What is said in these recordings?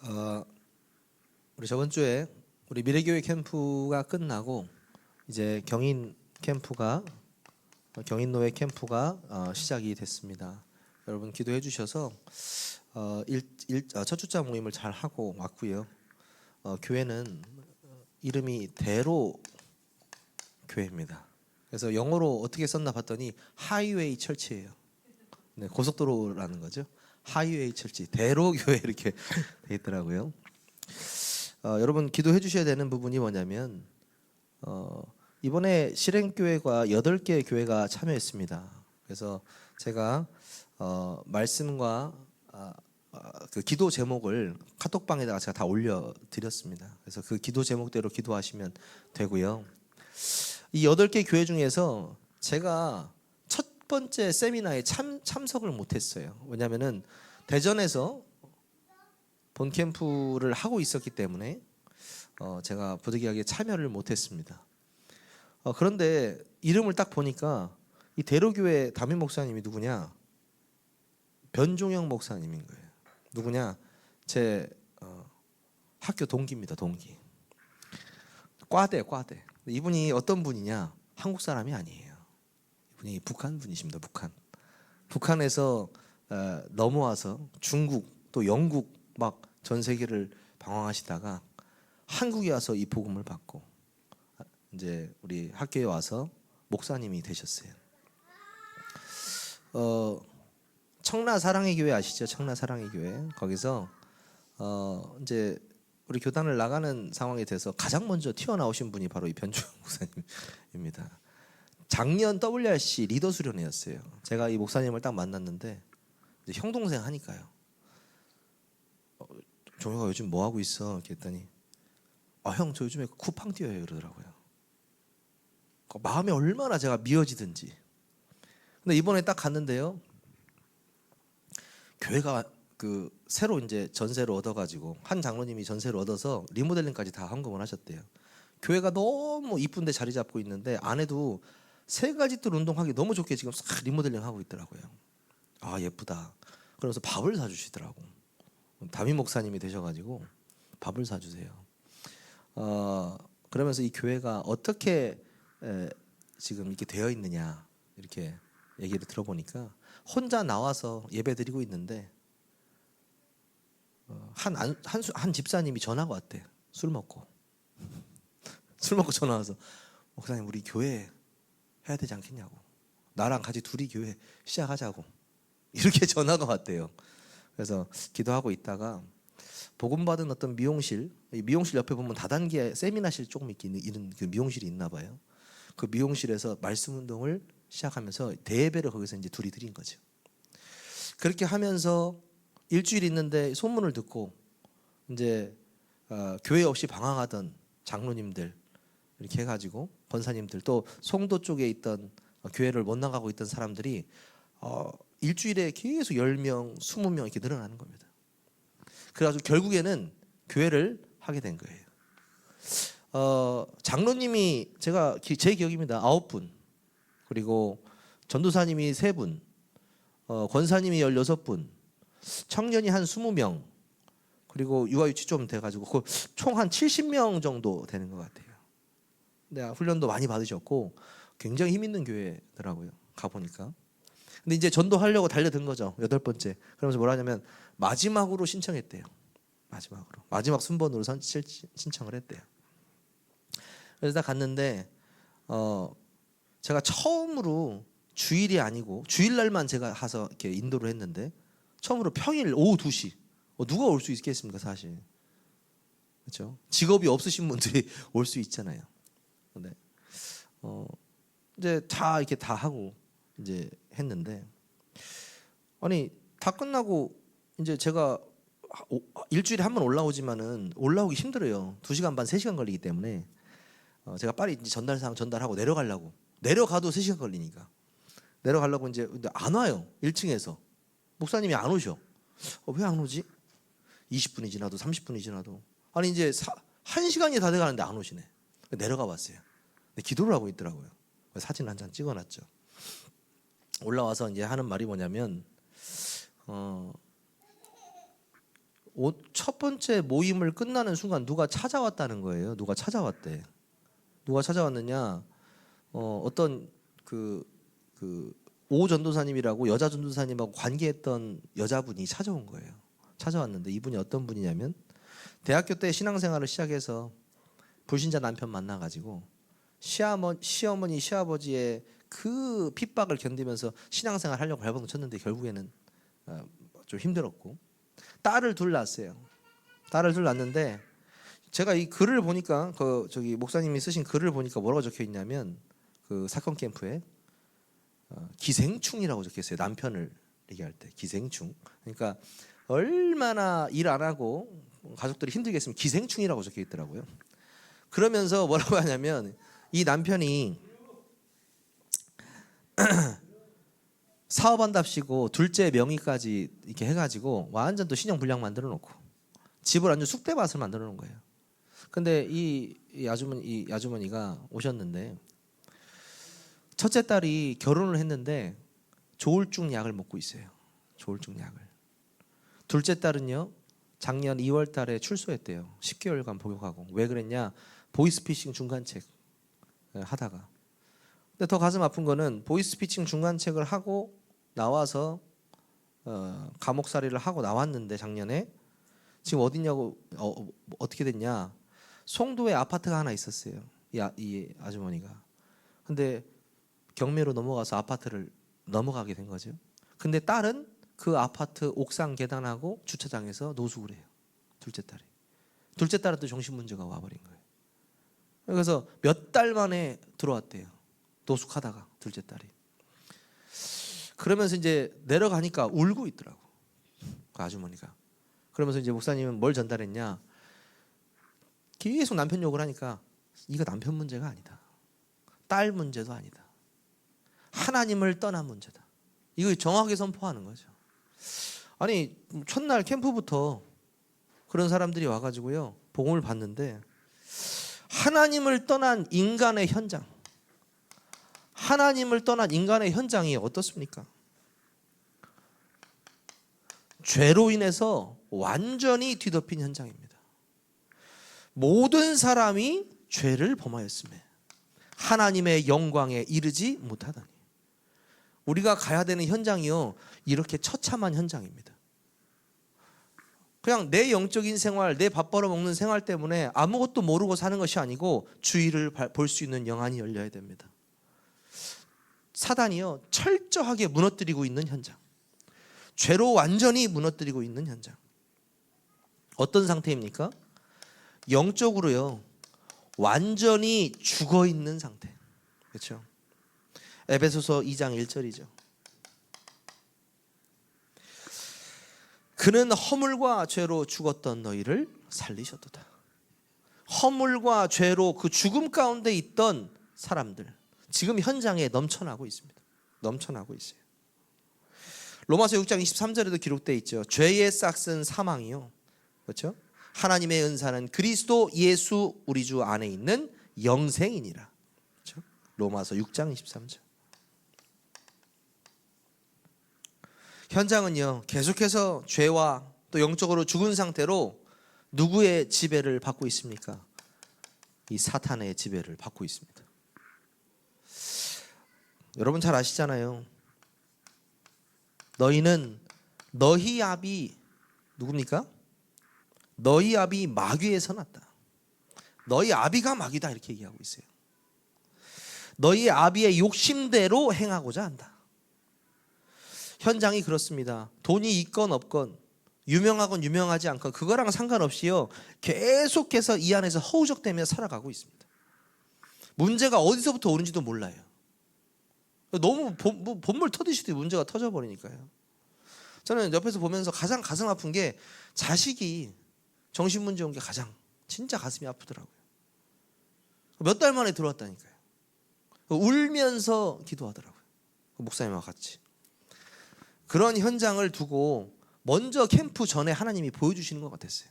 어, 우리 저번 주에 우리 미래교회 캠프가 끝나고 이제 경인노예 캠프가 시작이 됐습니다. 여러분 기도해 주셔서 첫 주차 모임을 잘 하고 왔고요. 교회는 이름이 대로 교회입니다. 그래서 영어로 어떻게 썼나 봤더니 하이웨이 철치예요. 네, 고속도로라는 거죠. 하이웨이 철치, 대로 교회 이렇게 돼 있더라고요. 여러분 기도해 주셔야 되는 부분이 뭐냐면 이번에 실행교회가 8개 교회가 참여했습니다. 그래서 제가 말씀과 그 기도 제목을 카톡방에다가 제가 다 올려드렸습니다. 그래서 그 기도 제목대로 기도하시면 되고요. 이 8개 교회 중에서 제가 첫 번째 세미나에 참석을 못했어요. 왜냐하면은 대전에서 본 캠프를 하고 있었기 때문에 제가 부득이하게 참여를 못했습니다. 그런데 이름을 딱 보니까 이 대로교회 담임 목사님이 누구냐? 변종영 목사님인 거예요. 누구냐? 제 학교 동기입니다. 동기. 과대. 이분이 어떤 분이냐? 한국 사람이 아니에요. 이분이 북한 분이십니다. 북한에서 넘어와서 중국 또 영국 막 전 세계를 방황하시다가 한국에 와서 이 복음을 받고 이제 우리 학교에 와서 목사님이 되셨어요. 청라 사랑의 교회 아시죠? 청라 사랑의 교회. 거기서 이제 우리 교단을 나가는 상황에 대해서 가장 먼저 튀어나오신 분이 바로 이 변주영 목사님입니다. 작년 WRC 리더 수련회였어요. 제가 이 목사님을 딱 만났는데 이제 형 동생 하니까요. 종혁아 요즘 뭐 하고 있어? 이렇게 했더니 형 저 요즘에 쿠팡 뛰어요 그러더라고요. 마음이 얼마나 제가 미어지든지. 근데 이번에 딱 갔는데요. 교회가 그 새로 이제 전세를 얻어가지고 한 장로님이 전세를 얻어서 리모델링까지 다 헌금을 하셨대요. 교회가 너무 이쁜데 자리 잡고 있는데 안에도 세 가지 뜰 운동하기 너무 좋게 지금 싹 리모델링 하고 있더라고요. 예쁘다. 그러면서 밥을 사주시더라고. 담임 목사님이 되셔가지고 밥을 사주세요. 그러면서 이 교회가 어떻게 지금 이렇게 되어 있느냐 이렇게 얘기를 들어보니까 혼자 나와서 예배 드리고 있는데 한 집사님이 전화가 왔대. 술 먹고 전화 와서 목사님 우리 교회 해야 되지 않겠냐고, 나랑 같이 둘이 교회 시작하자고 이렇게 전화가 왔대요. 그래서 기도하고 있다가 복음 받은 어떤 미용실 옆에 보면 다단계 세미나실 조금 있는 그 미용실이 있나 봐요. 그 미용실에서 말씀 운동을 시작하면서 대예배를 거기서 이제 둘이 드린 거죠. 그렇게 하면서 일주일 있는데 소문을 듣고 이제 교회 없이 방황하던 장로님들 이렇게 해가지고 권사님들 또 송도 쪽에 있던 교회를 못 나가고 있던 사람들이 일주일에 계속 10명, 20명 이렇게 늘어나는 겁니다. 그래가지고 결국에는 교회를 하게 된 거예요. 장로님이 제 기억입니다. 9분, 그리고 전도사님이 3분, 권사님이 16분, 청년이 한 20명, 그리고 유아유치 좀 돼가지고 총 한 70명 정도 되는 것 같아요. 근데 훈련도 많이 받으셨고 굉장히 힘 있는 교회더라고요. 가보니까. 근데 이제 전도하려고 달려든 거죠. 8번째. 그러면서 뭐라 하냐면 마지막으로 신청했대요. 마지막 순번으로 신청을 했대요. 그래서 딱 갔는데 제가 처음으로 주일이 아니고 주일날만 제가 가서 이렇게 인도를 했는데 처음으로 평일 오후 2시. 누가 올 수 있겠습니까, 사실. 그렇죠? 직업이 없으신 분들이 올 수 있잖아요. 근데 이제 이렇게 다 하고 이제 했는데 다 끝나고 이제 제가 일주일에 한 번 올라오지만은 올라오기 힘들어요. 2시간 반, 3시간 걸리기 때문에 제가 빨리 이제 전달사항 전달하고 내려가도 3시간 걸리니까 내려가려고 이제 근데 안 와요. 1층에서 목사님이 안 오셔. 왜 안 오지? 20분이 지나도 30분이 지나도 이제 1시간이 다 돼가는데 안 오시네. 내려가 봤어요. 근데 기도를 하고 있더라고요. 사진 한 장 찍어놨죠. 올라와서 이제 하는 말이 뭐냐면 첫 번째 모임을 끝나는 순간 누가 찾아왔다는 거예요. 누가 찾아왔대. 누가 찾아왔느냐? 어떤 오 전도사님이라고 여자 전도사님하고 관계했던 여자분이 찾아온 거예요. 찾아왔는데 이분이 어떤 분이냐면 대학교 때 신앙생활을 시작해서 불신자 남편 만나가지고 시어머니 시아버지의 그 핍박을 견디면서 신앙생활 하려고 발버둥 쳤는데 결국에는 좀 힘들었고 딸을 둘 낳았어요. 딸을 둘 낳았는데 제가 이 글을 보니까 저기 목사님이 쓰신 글을 보니까 뭐라고 적혀 있냐면 그 사건 캠프에 기생충이라고 적혀 있어요. 남편을 얘기할 때 기생충. 그러니까 얼마나 일 안 하고 가족들이 힘들겠으면 기생충이라고 적혀 있더라고요. 그러면서 뭐라고 하냐면 이 남편이 사업한답시고 둘째 명의까지 이렇게 해가지고 완전 또 신용 불량 만들어 놓고 집을 완전 쑥대밭을 만들어 놓은 거예요. 근데 이 아주머니가 오셨는데 첫째 딸이 결혼을 했는데 조울증 약을 먹고 있어요. 조울증 약을. 둘째 딸은요 작년 2월 달에 출소했대요. 10개월간 복역하고. 왜 그랬냐? 보이스피싱 중간책 하다가. 근데 더 가슴 아픈 거는 보이스피싱 중간책을 하고 나와서 감옥살이를 하고 나왔는데 작년에 지금 어디냐고 어떻게 됐냐? 송도에 아파트가 하나 있었어요. 이 아주머니가. 근데 경매로 넘어가서 아파트를 넘어가게 된 거죠. 근데 딸은 그 아파트 옥상 계단하고 주차장에서 노숙을 해요. 둘째 딸이. 둘째 딸은 또 정신문제가 와버린 거예요. 그래서 몇 달 만에 들어왔대요. 노숙하다가 둘째 딸이. 그러면서 이제 내려가니까 울고 있더라고. 그 아주머니가. 그러면서 이제 목사님은 뭘 전달했냐? 계속 남편 욕을 하니까 이거 남편 문제가 아니다. 딸 문제도 아니다. 하나님을 떠난 문제다. 이거 정확하게 선포하는 거죠. 아니 첫날 캠프부터 그런 사람들이 와가지고요 복음을 받는데 하나님을 떠난 인간의 현장, 하나님을 떠난 인간의 현장이 어떻습니까? 죄로 인해서 완전히 뒤덮인 현장입니다. 모든 사람이 죄를 범하였음에 하나님의 영광에 이르지 못하다니. 우리가 가야 되는 현장이요 이렇게 처참한 현장입니다. 그냥 내 영적인 생활, 내 밥 벌어 먹는 생활 때문에 아무것도 모르고 사는 것이 아니고 주의를 볼 수 있는 영안이 열려야 됩니다. 사단이요 철저하게 무너뜨리고 있는 현장, 죄로 완전히 무너뜨리고 있는 현장. 어떤 상태입니까? 영적으로요 완전히 죽어 있는 상태. 그렇죠? 에베소서 2장 1절이죠. 그는 허물과 죄로 죽었던 너희를 살리셨도다. 허물과 죄로 그 죽음 가운데 있던 사람들 지금 현장에 넘쳐나고 있습니다. 넘쳐나고 있어요. 로마서 6장 23절에도 기록되어 있죠. 죄의 싹은 사망이요. 그렇죠? 하나님의 은사는 그리스도 예수 우리 주 안에 있는 영생이니라. 그렇죠? 로마서 6장 23절. 현장은요 계속해서 죄와 또 영적으로 죽은 상태로 누구의 지배를 받고 있습니까? 이 사탄의 지배를 받고 있습니다. 여러분 잘 아시잖아요. 너희는 너희 아비 누굽니까? 너희 아비 마귀에서 났다. 너희 아비가 마귀다 이렇게 얘기하고 있어요. 너희 아비의 욕심대로 행하고자 한다. 현장이 그렇습니다. 돈이 있건 없건 유명하건 유명하지 않건 그거랑 상관없이요 계속해서 이 안에서 허우적대며 살아가고 있습니다. 문제가 어디서부터 오는지도 몰라요. 너무 본물 터듯이 문제가 터져버리니까요. 저는 옆에서 보면서 가장 가슴 아픈 게 자식이 정신문제 온 게 가장 진짜 가슴이 아프더라고요. 몇 달 만에 들어왔다니까요. 울면서 기도하더라고요. 목사님과 같이. 그런 현장을 두고 먼저 캠프 전에 하나님이 보여주시는 것 같았어요.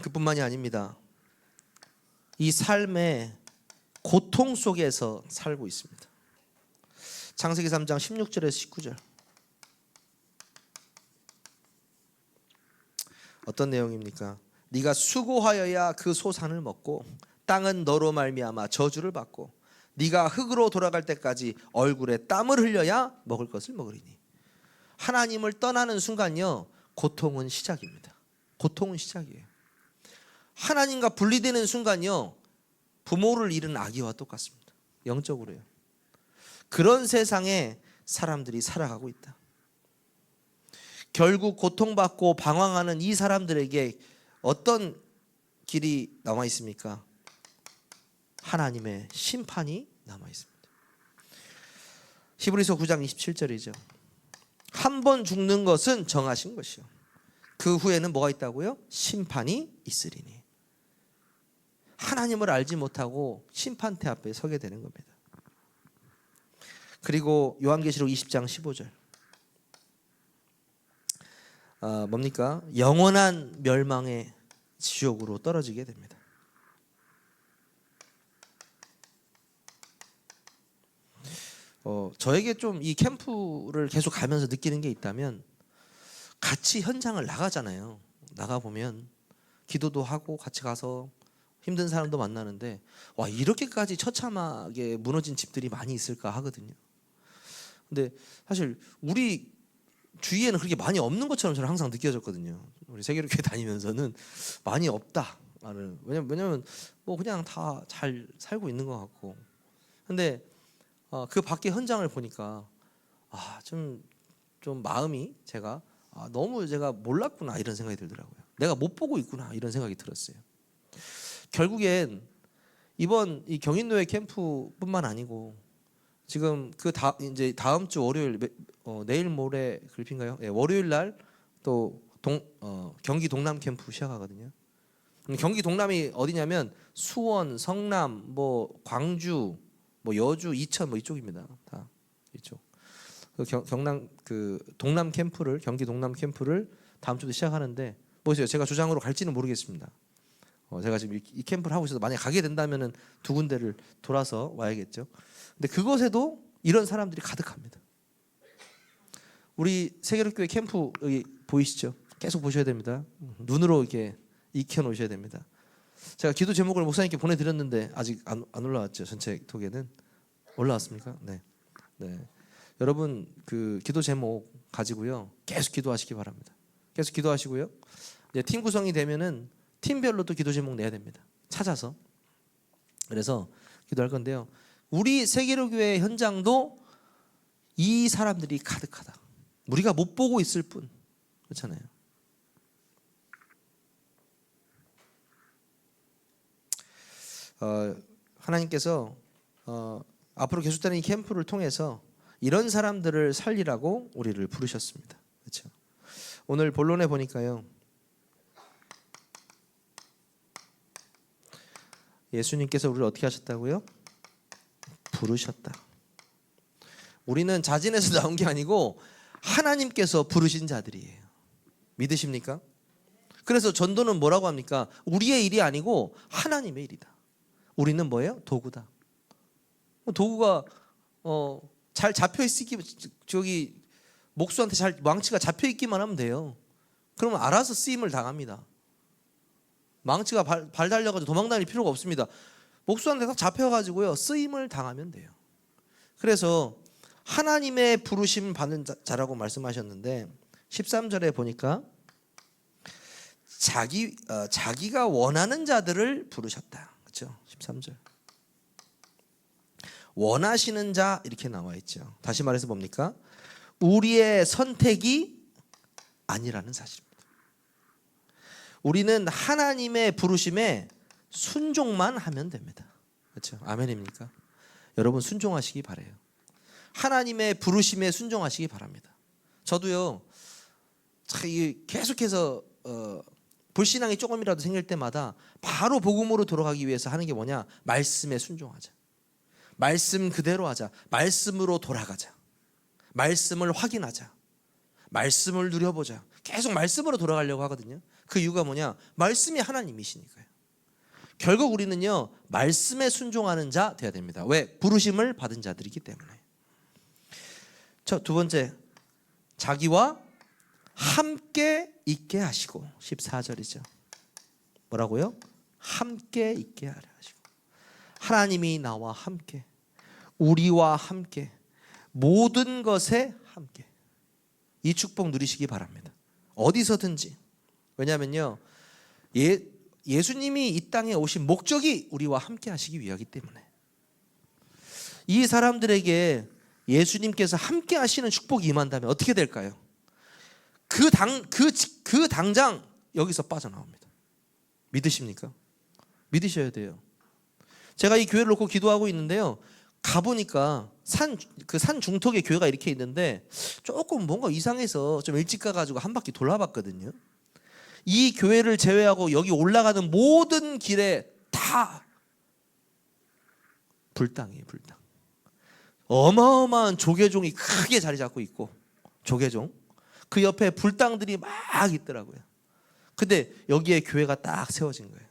그뿐만이 아닙니다. 이 삶의 고통 속에서 살고 있습니다. 창세기 3장 16절에서 19절. 어떤 내용입니까? 네가 수고하여야 그 소산을 먹고 땅은 너로 말미암아 저주를 받고 네가 흙으로 돌아갈 때까지 얼굴에 땀을 흘려야 먹을 것을 먹으리니. 하나님을 떠나는 순간요, 고통은 시작입니다. 고통은 시작이에요. 하나님과 분리되는 순간요, 부모를 잃은 아기와 똑같습니다. 영적으로요. 그런 세상에 사람들이 살아가고 있다. 결국 고통받고 방황하는 이 사람들에게 어떤 길이 남아 있습니까? 하나님의 심판이 남아 있습니다. 히브리서 9장 27절이죠. 한 번 죽는 것은 정하신 것이요, 그 후에는 뭐가 있다고요? 심판이 있으리니. 하나님을 알지 못하고 심판대 앞에 서게 되는 겁니다. 그리고 요한계시록 20장 15절. 뭡니까? 영원한 멸망의 지옥으로 떨어지게 됩니다. 저에게 좀 이 캠프를 계속 가면서 느끼는 게 있다면, 같이 현장을 나가잖아요. 나가보면 기도도 하고 같이 가서 힘든 사람도 만나는데, 와, 이렇게까지 처참하게 무너진 집들이 많이 있을까 하거든요. 근데 사실 우리 주위에는 그렇게 많이 없는 것처럼 저는 항상 느껴졌거든요. 우리 세계로교회 다니면서는 많이 없다. 왜냐면 뭐 그냥 다 잘 살고 있는 것 같고. 근데 그 밖에 현장을 보니까 좀 마음이 너무 제가 몰랐구나 이런 생각이 들더라고요. 내가 못 보고 있구나 이런 생각이 들었어요. 결국엔 이번 이 경인노예 캠프뿐만 아니고 지금 이제 다음 주 월요일, 내일 모레 글핀가요? 네, 월요일 날 또 경기 동남 캠프 시작하거든요. 경기 동남이 어디냐면 수원, 성남, 뭐 광주, 뭐 여주, 이천 뭐 이쪽입니다. 다 이쪽. 동남 캠프를, 경기 동남 캠프를 다음 주부터 시작하는데, 보세요. 제가 주장으로 갈지는 모르겠습니다. 제가 지금 이 캠프를 하고 있어서 만약 가게 된다면은 두 군데를 돌아서 와야겠죠. 근데 그곳에도 이런 사람들이 가득합니다. 우리 세계로교회 캠프 여기 보이시죠? 계속 보셔야 됩니다. 눈으로 이렇게 익혀 놓으셔야 됩니다. 제가 기도 제목을 목사님께 보내드렸는데 아직 안 올라왔죠. 전체 톡에는 올라왔습니까? 네. 여러분 그 기도 제목 가지고요 계속 기도하시기 바랍니다. 계속 기도하시고요. 이제 팀 구성이 되면은 팀별로 또 기도 제목 내야 됩니다. 찾아서. 그래서 기도할 건데요. 우리 세계로교회 현장도 이 사람들이 가득하다. 우리가 못 보고 있을 뿐. 그렇잖아요. 하나님께서 앞으로 계속되는 이 캠프를 통해서 이런 사람들을 살리라고 우리를 부르셨습니다. 그렇죠? 오늘 본론에 보니까요. 예수님께서 우리를 어떻게 하셨다고요? 부르셨다. 우리는 자진해서 나온 게 아니고 하나님께서 부르신 자들이에요. 믿으십니까? 그래서 전도는 뭐라고 합니까? 우리의 일이 아니고 하나님의 일이다. 우리는 뭐예요? 도구다. 도구가 잘 잡혀 있기, 저기 목수한테 잘 망치가 잡혀 있기만 하면 돼요. 그러면 알아서 쓰임을 당합니다. 망치가 발 달려가지고 도망다닐 필요가 없습니다. 목수한테 딱 잡혀가지고요 쓰임을 당하면 돼요. 그래서 하나님의 부르심 받는 자라고 말씀하셨는데 13절에 보니까 자기가 원하는 자들을 부르셨다. 그렇죠? 13절. 원하시는 자 이렇게 나와 있죠. 다시 말해서 뭡니까? 우리의 선택이 아니라는 사실입니다. 우리는 하나님의 부르심에 순종만 하면 됩니다. 그렇죠? 아멘입니까? 여러분 순종하시기 바래요. 하나님의 부르심에 순종하시기 바랍니다. 저도요 계속해서 불신앙이 조금이라도 생길 때마다 바로 복음으로 돌아가기 위해서 하는 게 뭐냐? 말씀에 순종하자. 말씀 그대로 하자. 말씀으로 돌아가자. 말씀을 확인하자. 말씀을 누려보자. 계속 말씀으로 돌아가려고 하거든요. 그 이유가 뭐냐? 말씀이 하나님이시니까요. 결국 우리는요 말씀에 순종하는 자 돼야 됩니다. 왜? 부르심을 받은 자들이기 때문에. 두 번째, 자기와 함께 있게 하시고. 14절이죠. 뭐라고요? 함께 있게 하려 하시고. 하나님이 나와 함께, 우리와 함께, 모든 것에 함께. 이 축복 누리시기 바랍니다. 어디서든지. 왜냐하면요, 예수님이 이 땅에 오신 목적이 우리와 함께 하시기 위하기 때문에. 이 사람들에게 예수님께서 함께 하시는 축복이 임한다면 어떻게 될까요? 그 당장 여기서 빠져나옵니다. 믿으십니까? 믿으셔야 돼요. 제가 이 교회를 놓고 기도하고 있는데요, 가보니까 산 중턱에 교회가 이렇게 있는데 조금 뭔가 이상해서 좀 일찍 가가지고 한 바퀴 돌아봤거든요. 이 교회를 제외하고 여기 올라가는 모든 길에 다 불당이에요. 불당. 어마어마한 조계종이 크게 자리 잡고 있고, 조계종 그 옆에 불당들이 막 있더라고요. 근데 여기에 교회가 딱 세워진 거예요.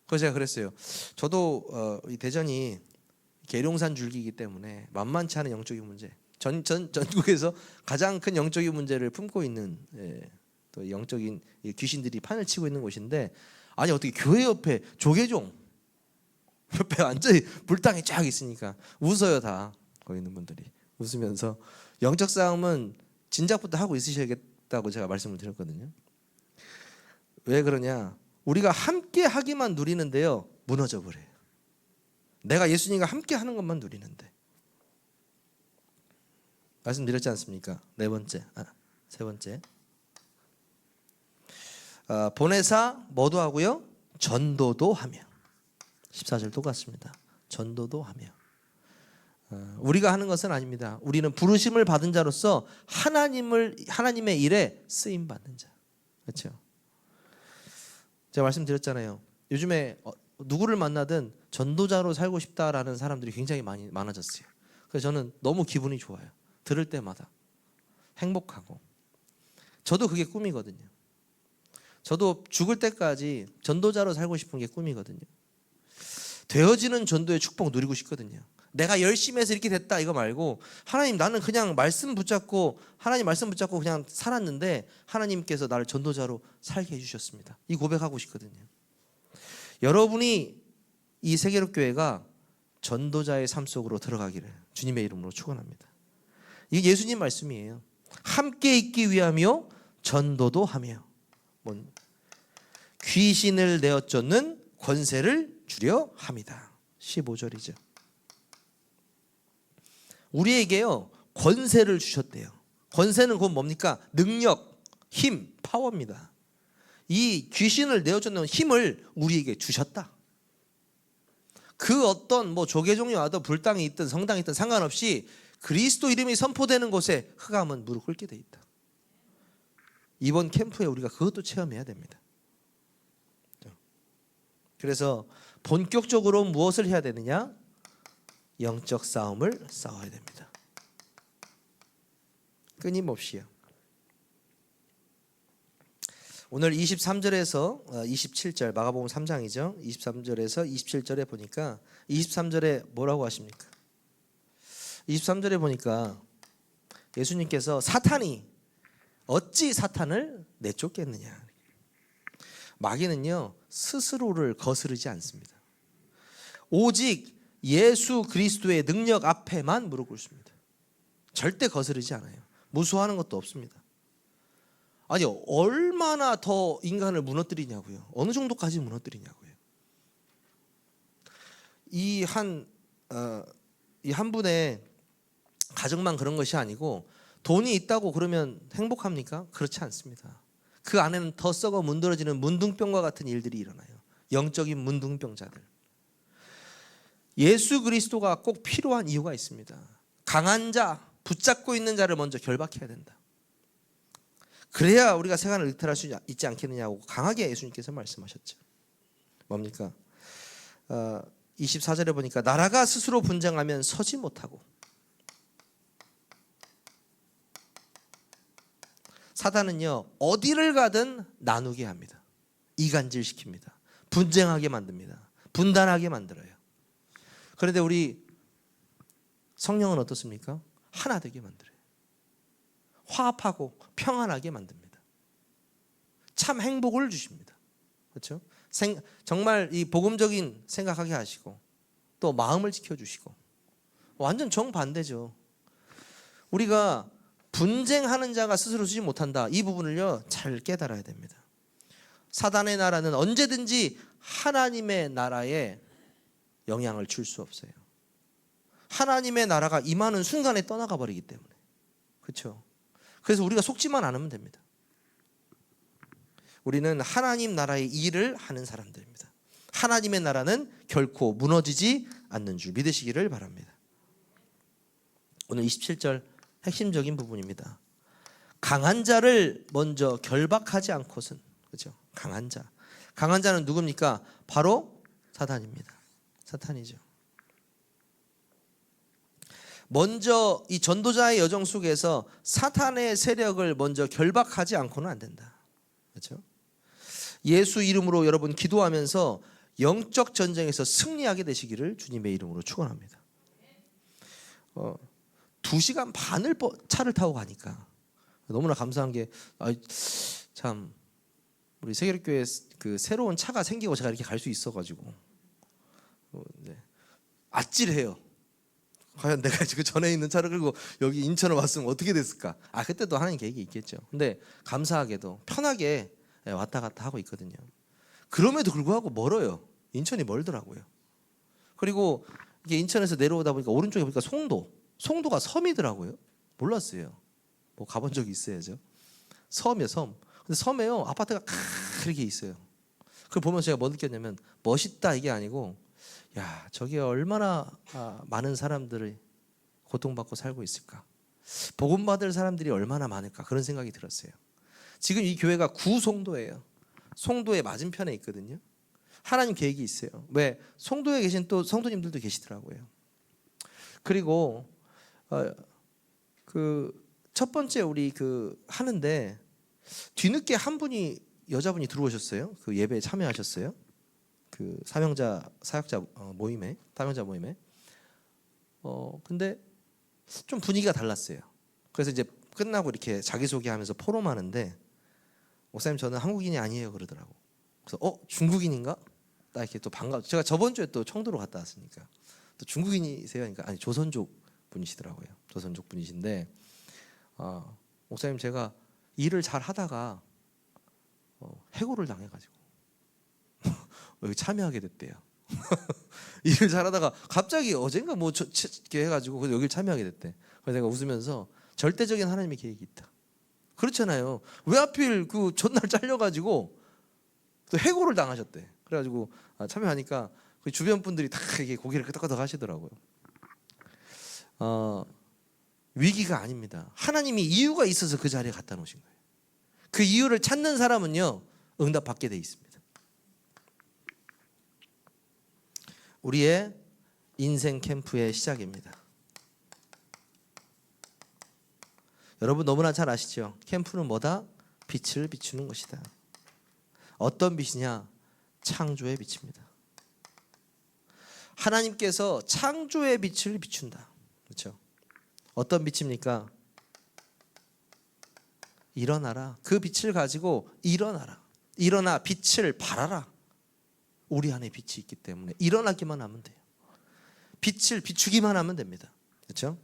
그래서 제가 그랬어요. 저도 이 대전이 계룡산 줄기이기 때문에 만만치 않은 영적인 문제, 전국에서 가장 큰 영적인 문제를 품고 있는, 또 영적인 귀신들이 판을 치고 있는 곳인데, 아니 어떻게 교회 옆에 조계종 옆에 완전히 불당이 쫙 있으니까 웃어요. 다 거기 있는 분들이 웃으면서 영적 싸움은 진작부터 하고 있으셔야겠다고 제가 말씀을 드렸거든요. 왜 그러냐, 우리가 함께 하기만 누리는데요, 무너져 버려요. 내가 예수님과 함께 하는 것만 누리는데. 말씀드렸지 않습니까? 세 번째, 보내사 뭐도 하고요, 전도도 하며. 14절 똑같습니다. 전도도 하며. 우리가 하는 것은 아닙니다. 우리는 부르심을 받은 자로서 하나님의 일에 쓰임 받는 자. 그렇죠? 제가 말씀드렸잖아요. 요즘에 누구를 만나든 전도자로 살고 싶다라는 사람들이 굉장히 많아졌어요. 그래서 저는 너무 기분이 좋아요. 들을 때마다 행복하고. 저도 그게 꿈이거든요. 저도 죽을 때까지 전도자로 살고 싶은 게 꿈이거든요. 되어지는 전도의 축복 누리고 싶거든요. 내가 열심히 해서 이렇게 됐다 이거 말고, 하나님 나는 그냥 하나님 말씀 붙잡고 그냥 살았는데 하나님께서 나를 전도자로 살게 해주셨습니다. 이 고백하고 싶거든요. 여러분이 이 세계롭교회가 전도자의 삶 속으로 들어가기를 주님의 이름으로 축원합니다. 이게 예수님 말씀이에요. 함께 있기 위하며 전도도 하며, 귀신을 내어 쫓는 권세를 주려 합니다. 15절이죠. 우리에게요, 권세를 주셨대요. 권세는 곧 뭡니까? 능력, 힘, 파워입니다. 이 귀신을 내어 쫓는 힘을 우리에게 주셨다. 그 어떤 조계종이 와도 불당이 있든 성당이 있든 상관없이 그리스도 이름이 선포되는 곳에 흑암은 무릎 꿇게 돼 있다. 이번 캠프에 우리가 그것도 체험해야 됩니다. 그래서 본격적으로 무엇을 해야 되느냐? 영적 싸움을 싸워야 됩니다. 끊임없이요. 오늘 23절에서 27절, 마가복음 3장이죠. 23절에서 27절에 보니까 23절에 뭐라고 하십니까? 23절에 보니까 예수님께서 어찌 사탄을 내쫓겠느냐. 마귀는요, 스스로를 거스르지 않습니다. 오직 예수 그리스도의 능력 앞에만 무릎 꿇습니다. 절대 거스르지 않아요. 무수하는 것도 없습니다. 아니, 얼마나 더 인간을 무너뜨리냐고요. 어느 정도까지 무너뜨리냐고요. 이 한 분의 가정만 그런 것이 아니고, 돈이 있다고 그러면 행복합니까? 그렇지 않습니다. 그 안에는 더 썩어 문드러지는 문둥병과 같은 일들이 일어나요. 영적인 문둥병자들. 예수 그리스도가 꼭 필요한 이유가 있습니다. 강한 자, 붙잡고 있는 자를 먼저 결박해야 된다. 그래야 우리가 세간을 의탈할 수 있지 않겠느냐고 강하게 예수님께서 말씀하셨죠. 뭡니까? 24절에 보니까 나라가 스스로 분쟁하면 서지 못하고, 사단은요, 어디를 가든 나누게 합니다. 이간질시킵니다. 분쟁하게 만듭니다. 분단하게 만들어요. 그런데 우리 성령은 어떻습니까? 하나 되게 만들어요. 화합하고 평안하게 만듭니다. 참 행복을 주십니다. 그렇죠? 정말 이 복음적인 생각하게 하시고 또 마음을 지켜주시고 완전 정반대죠. 우리가 분쟁하는 자가 스스로 쓰지 못한다. 이 부분을요 잘 깨달아야 됩니다. 사단의 나라는 언제든지 하나님의 나라에 영향을 줄 수 없어요. 하나님의 나라가 임하는 순간에 떠나가 버리기 때문에. 그렇죠? 그래서 우리가 속지만 않으면 됩니다. 우리는 하나님 나라의 일을 하는 사람들입니다. 하나님의 나라는 결코 무너지지 않는 줄 믿으시기를 바랍니다. 오늘 27절 핵심적인 부분입니다. 강한 자를 먼저 결박하지 않고선, 그렇죠? 강한 자. 강한 자는 누굽니까? 바로 사탄입니다. 사탄이죠. 먼저 이 전도자의 여정 속에서 사탄의 세력을 먼저 결박하지 않고는 안 된다. 그렇죠? 예수 이름으로 여러분 기도하면서 영적 전쟁에서 승리하게 되시기를 주님의 이름으로 축원합니다. 2시간 반을 차를 타고 가니까 너무나 감사한 게 참 우리 세계교회 그 새로운 차가 생기고 제가 이렇게 갈 수 있어가지고 아찔해요. 과연 내가 그 전에 있는 차를 끌고 여기 인천을 왔으면 어떻게 됐을까? 그때도 하나님 계획이 있겠죠. 근데 감사하게도 편하게 왔다 갔다 하고 있거든요. 그럼에도 불구하고 멀어요. 인천이 멀더라고요. 그리고 이게 인천에서 내려오다 보니까 오른쪽에 보니까 송도가 섬이더라고요. 몰랐어요. 뭐 가본 적이 있어야죠. 섬이에요, 섬. 근데 섬에요 아파트가 크게 있어요. 그걸 보면서 제가 뭐 느꼈냐면 멋있다 이게 아니고 야 저게 얼마나 많은 사람들이 고통받고 살고 있을까. 복음받을 사람들이 얼마나 많을까 그런 생각이 들었어요. 지금 이 교회가 구송도예요. 송도의 맞은편에 있거든요. 하나님 계획이 있어요. 왜? 송도에 계신 또 성도님들도 계시더라고요. 그리고 그 첫 번째 우리 하는데 뒤늦게 한 분이 여자분이 들어오셨어요. 그 예배에 참여하셨어요. 그 사역자 모임에. 근데 좀 분위기가 달랐어요. 그래서 이제 끝나고 이렇게 자기소개하면서 포럼하는데 목사님 저는 한국인이 아니에요 그러더라고. 그래서 중국인인가? 나 이렇게 또 제가 저번 주에 또 청도로 갔다 왔으니까 또 중국인이세요? 그러니까 아니 조선족 분이시더라고요. 조선족 분이신데 목사님 제가 일을 잘 하다가 해고를 당해가지고 여기 참여하게 됐대요. 일을 잘하다가 갑자기 어젠가 뭐 이렇게 해가지고 여기를 참여하게 됐대. 그래서 내가 웃으면서 절대적인 하나님의 계획이 있다. 그렇잖아요. 왜 하필 그 전날 잘려가지고 또 해고를 당하셨대. 그래가지고 참여하니까 그 주변 분들이 다 이게 고개를 끄덕끄덕 하시더라고요. 위기가 아닙니다. 하나님이 이유가 있어서 그 자리에 갖다 놓으신 거예요. 그 이유를 찾는 사람은요 응답받게 돼 있습니다. 우리의 인생 캠프의 시작입니다. 여러분 너무나 잘 아시죠? 캠프는 뭐다? 빛을 비추는 것이다. 어떤 빛이냐? 창조의 빛입니다. 하나님께서 창조의 빛을 비춘다. 그렇죠? 어떤 빛입니까? 일어나라. 그 빛을 가지고 일어나라. 일어나 빛을 발하라. 우리 안에 빛이 있기 때문에 일어나기만 하면 돼요. 빛을 비추기만 하면 됩니다. 그렇죠?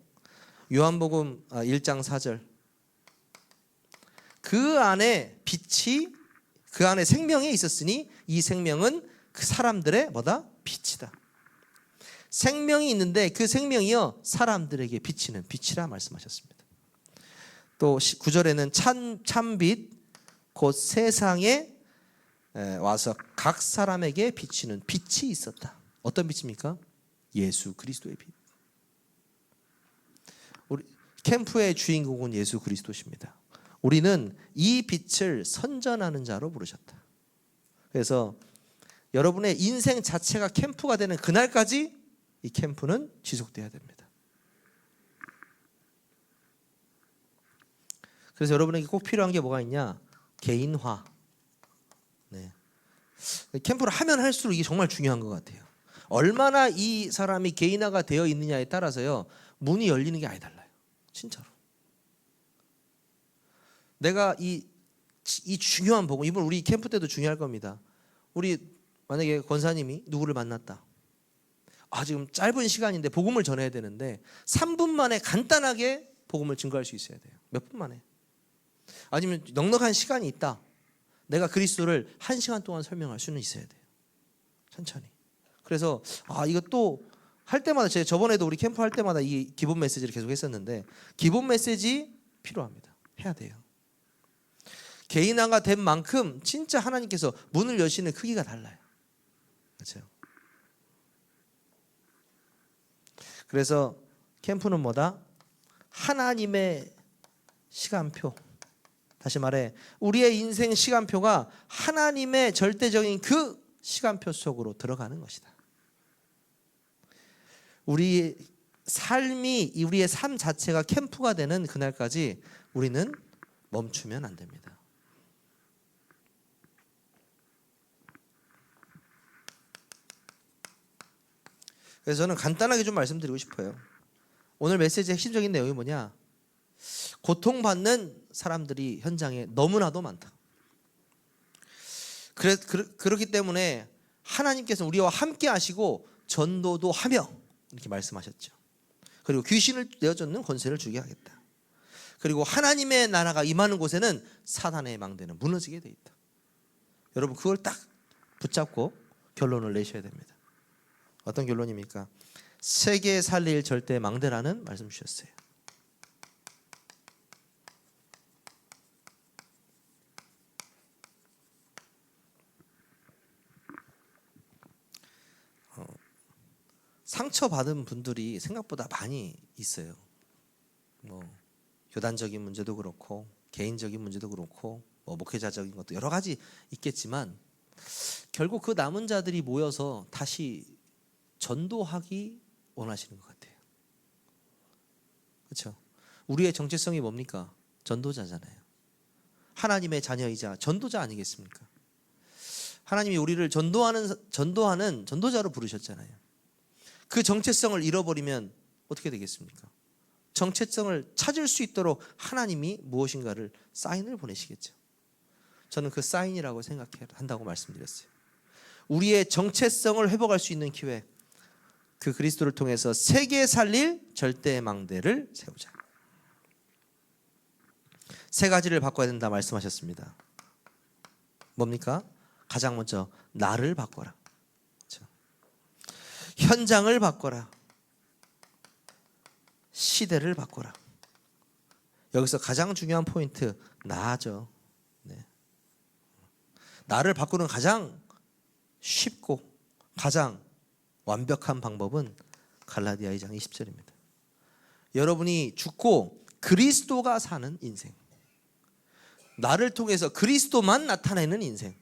요한복음 1장 4절. 그 안에 빛이 그 안에 생명이 있었으니 이 생명은 그 사람들의 뭐다? 빛이다. 생명이 있는데 그 생명이요 사람들에게 비치는 빛이라 말씀하셨습니다. 또 9절에는 참빛 곧 세상에 와서 각 사람에게 비치는 빛이 있었다. 어떤 빛입니까? 예수 그리스도의 빛. 우리 캠프의 주인공은 예수 그리스도십니다. 우리는 이 빛을 선전하는 자로 부르셨다. 그래서 여러분의 인생 자체가 캠프가 되는 그날까지 이 캠프는 지속돼야 됩니다. 그래서 여러분에게 꼭 필요한 게 뭐가 있냐? 개인화. 네. 캠프를 하면 할수록 이게 정말 중요한 것 같아요. 얼마나 이 사람이 개인화가 되어 있느냐에 따라서요 문이 열리는 게 아예 달라요. 진짜로. 내가 이 중요한 복음, 이번 우리 캠프 때도 중요할 겁니다. 우리 만약에 권사님이 누구를 만났다. 지금 짧은 시간인데 복음을 전해야 되는데 3분 만에 간단하게 복음을 증거할 수 있어야 돼요. 몇 분 만에. 아니면 넉넉한 시간이 있다. 내가 그리스도를 1시간 동안 설명할 수는 있어야 돼요. 천천히. 그래서 이것도 할 때마다 제가 저번에도 우리 캠프 할 때마다 이 기본 메시지를 계속 했었는데 기본 메시지 필요합니다. 해야 돼요. 개인화가 된 만큼 진짜 하나님께서 문을 여시는 크기가 달라요. 그렇죠? 그래서 캠프는 뭐다? 하나님의 시간표. 다시 말해 우리의 인생 시간표가 하나님의 절대적인 그 시간표 속으로 들어가는 것이다. 우리의 삶 자체가 캠프가 되는 그날까지 우리는 멈추면 안 됩니다. 그래서 저는 간단하게 좀 말씀드리고 싶어요. 오늘 메시지의 핵심적인 내용이 뭐냐? 고통받는 사람들이 현장에 너무나도 많다. 그렇기 때문에 하나님께서 우리와 함께 하시고 전도도 하며 이렇게 말씀하셨죠. 그리고 귀신을 내어쫓는 권세를 주게 하겠다. 그리고 하나님의 나라가 임하는 곳에는 사단의 망대는 무너지게 돼 있다. 여러분 그걸 딱 붙잡고 결론을 내셔야 됩니다. 어떤 결론입니까? 세계 살릴 절대 망대라는 말씀 주셨어요. 상처받은 분들이 생각보다 많이 있어요. 교단적인 문제도 그렇고 개인적인 문제도 그렇고 목회자적인 것도 여러 가지 있겠지만 결국 그 남은 자들이 모여서 다시 전도하기 원하시는 것 같아요. 그렇죠? 우리의 정체성이 뭡니까? 전도자잖아요. 하나님의 자녀이자 전도자 아니겠습니까? 하나님이 우리를 전도하는 전도자로 부르셨잖아요. 그 정체성을 잃어버리면 어떻게 되겠습니까? 정체성을 찾을 수 있도록 하나님이 무엇인가를 사인을 보내시겠죠. 저는 그 사인이라고 생각한다고 말씀드렸어요. 우리의 정체성을 회복할 수 있는 기회, 그 그리스도를 통해서 세계 살릴 절대 망대를 세우자. 3가지를 바꿔야 된다 말씀하셨습니다. 뭡니까? 가장 먼저 나를 바꿔라. 그렇죠? 현장을 바꿔라. 시대를 바꿔라. 여기서 가장 중요한 포인트 나죠. 네. 나를 바꾸는 가장 쉽고 가장 완벽한 방법은 갈라디아 2장 20절입니다. 여러분이 죽고 그리스도가 사는 인생, 나를 통해서 그리스도만 나타내는 인생,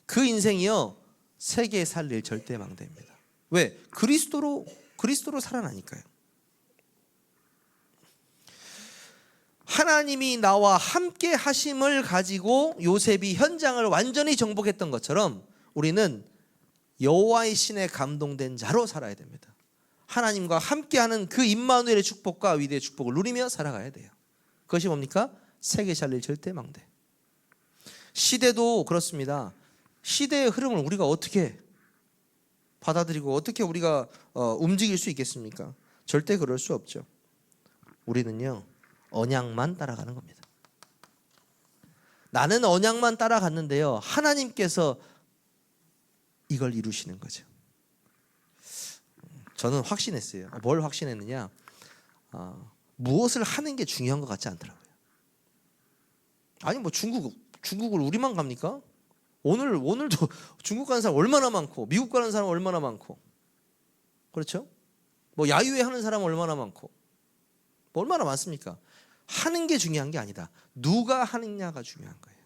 그 인생이요 세계에 살릴 절대 망대입니다. 왜? 그리스도로 살아나니까요. 하나님이 나와 함께 하심을 가지고 요셉이 현장을 완전히 정복했던 것처럼 우리는 여호와의 신에 감동된 자로 살아야 됩니다. 하나님과 함께하는 그 임마누엘의 축복과 위대의 축복을 누리며 살아가야 돼요. 그것이 뭡니까? 세계 살릴 절대 망대. 시대도 그렇습니다. 시대의 흐름을 우리가 어떻게 받아들이고 어떻게 우리가 움직일 수 있겠습니까? 절대 그럴 수 없죠. 우리는요 언약만 따라가는 겁니다. 나는 언약만 따라갔는데요 하나님께서 이걸 이루시는 거죠. 저는 확신했어요. 뭘 확신했느냐? 무엇을 하는 게 중요한 것 같지 않더라고요. 아니 중국을 우리만 갑니까? 오늘도 중국 가는 사람 얼마나 많고 미국 가는 사람 얼마나 많고 그렇죠? 야유회 하는 사람 얼마나 많고 얼마나 많습니까? 하는 게 중요한 게 아니다. 누가 하느냐가 중요한 거예요.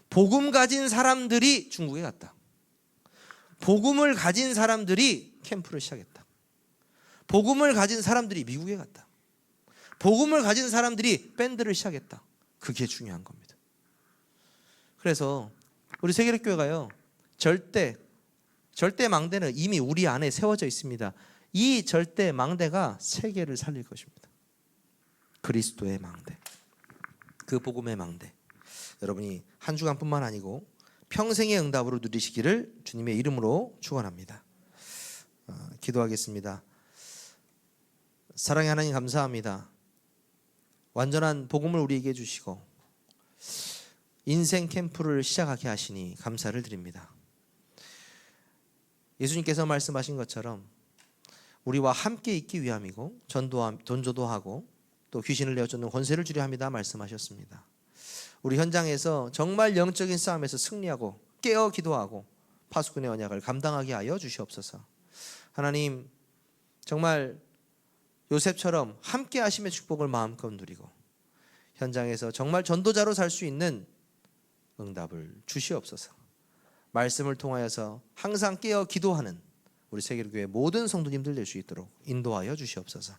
복음 가진 사람들이 중국에 갔다. 복음을 가진 사람들이 캠프를 시작했다. 복음을 가진 사람들이 미국에 갔다. 복음을 가진 사람들이 밴드를 시작했다. 그게 중요한 겁니다. 그래서 우리 세계력교회가요 절대 망대는 이미 우리 안에 세워져 있습니다. 이 절대 망대가 세계를 살릴 것입니다. 그리스도의 망대, 그 복음의 망대, 여러분이 한 주간뿐만 아니고 평생의 응답으로 누리시기를 주님의 이름으로 축원합니다. 기도하겠습니다. 사랑의 하나님, 감사합니다. 완전한 복음을 우리에게 주시고 인생 캠프를 시작하게 하시니 감사를 드립니다. 예수님께서 말씀하신 것처럼 우리와 함께 있기 위함이고 전도도 하고 또 귀신을 내어쫓는 권세를 주려 합니다 말씀하셨습니다. 우리 현장에서 정말 영적인 싸움에서 승리하고 깨어 기도하고 파수꾼의 언약을 감당하게 하여 주시옵소서. 하나님, 정말 요셉처럼 함께 하심의 축복을 마음껏 누리고 현장에서 정말 전도자로 살 수 있는 응답을 주시옵소서. 말씀을 통하여서 항상 깨어 기도하는 우리 세계교회 모든 성도님들 될 수 있도록 인도하여 주시옵소서.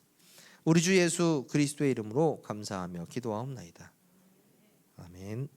우리 주 예수 그리스도의 이름으로 감사하며 기도하옵나이다. 아멘.